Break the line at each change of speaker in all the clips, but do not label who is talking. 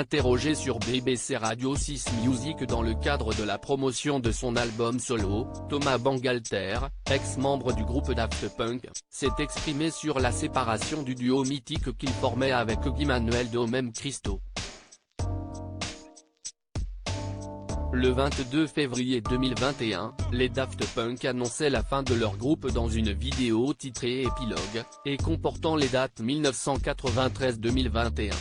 Interrogé sur BBC Radio 6 Music dans le cadre de la promotion de son album solo, Thomas Bangalter, ex-membre du groupe Daft Punk, s'est exprimé sur la séparation du duo mythique qu'il formait avec Guy Manuel de Homem Christo. Le 22 février 2021, les Daft Punk annonçaient la fin de leur groupe dans une vidéo titrée Épilogue, et comportant les dates 1993-2021.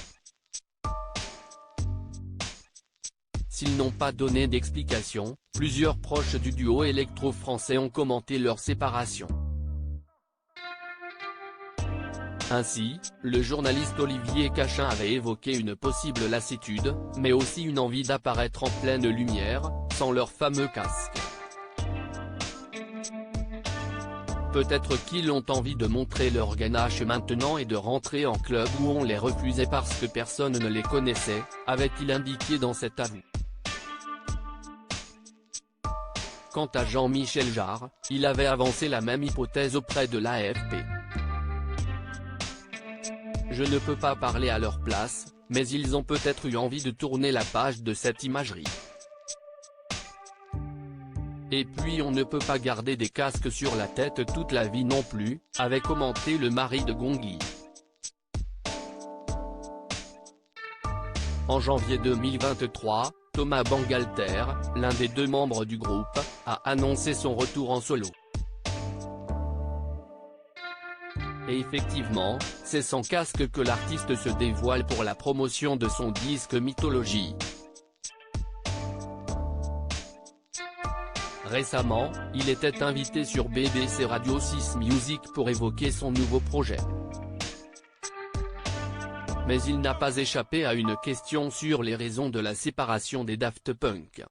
S'ils n'ont pas donné d'explication, plusieurs proches du duo électro-français ont commenté leur séparation. Ainsi, le journaliste Olivier Cachin avait évoqué une possible lassitude, mais aussi une envie d'apparaître en pleine lumière, sans leur fameux casque. Peut-être qu'ils ont envie de montrer leur ganache maintenant et de rentrer en club où on les refusait parce que personne ne les connaissait, avait-il indiqué dans cet avou. Quant à Jean-Michel Jarre, il avait avancé la même hypothèse auprès de l'AFP. Je ne peux pas parler à leur place, mais ils ont peut-être eu envie de tourner la page de cette imagerie. Et puis on ne peut pas garder des casques sur la tête toute la vie non plus, avait commenté le mari de Gonguy. En janvier 2023, Thomas Bangalter, l'un des deux membres du groupe, a annoncé son retour en solo. Et effectivement, c'est sans casque que l'artiste se dévoile pour la promotion de son disque Mythologie. Récemment, il était invité sur BBC Radio 6 Music pour évoquer son nouveau projet. Mais il n'a pas échappé à une question sur les raisons de la séparation des Daft Punk.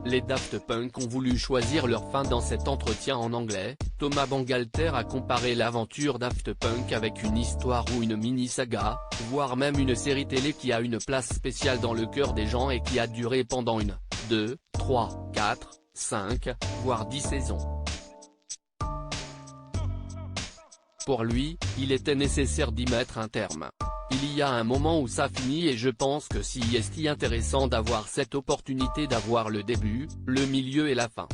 Les Daft Punk ont voulu choisir leur fin dans cet entretien en anglais. Thomas Bangalter a comparé l'aventure Daft Punk avec une histoire ou une mini-saga, voire même une série télé qui a une place spéciale dans le cœur des gens et qui a duré pendant 1, 2, 3, 4, 5, voire 10 saisons. Pour lui, il était nécessaire d'y mettre un terme. Il y a un moment où ça finit et je pense que c'est intéressant d'avoir cette opportunité d'avoir le début, le milieu et la fin.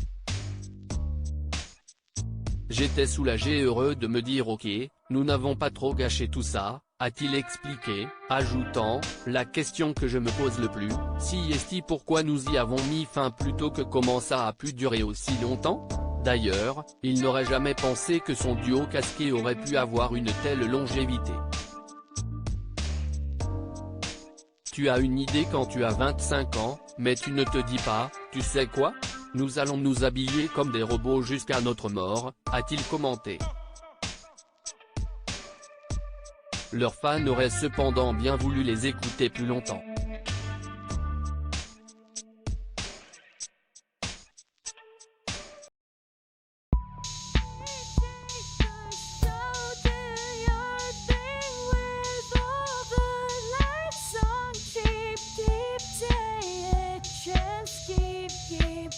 J'étais soulagé et heureux de me dire ok, nous n'avons pas trop gâché tout ça, a-t-il expliqué, ajoutant, la question que je me pose le plus, c'est pourquoi nous y avons mis fin plutôt que comment ça a pu durer aussi longtemps ? D'ailleurs, il n'aurait jamais pensé que son duo casqué aurait pu avoir une telle longévité. Tu as une idée quand tu as 25 ans, mais tu ne te dis pas, tu sais quoi ? Nous allons nous habiller comme des robots jusqu'à notre mort, a-t-il commenté. Leurs fans auraient cependant bien voulu les écouter plus longtemps.
Keep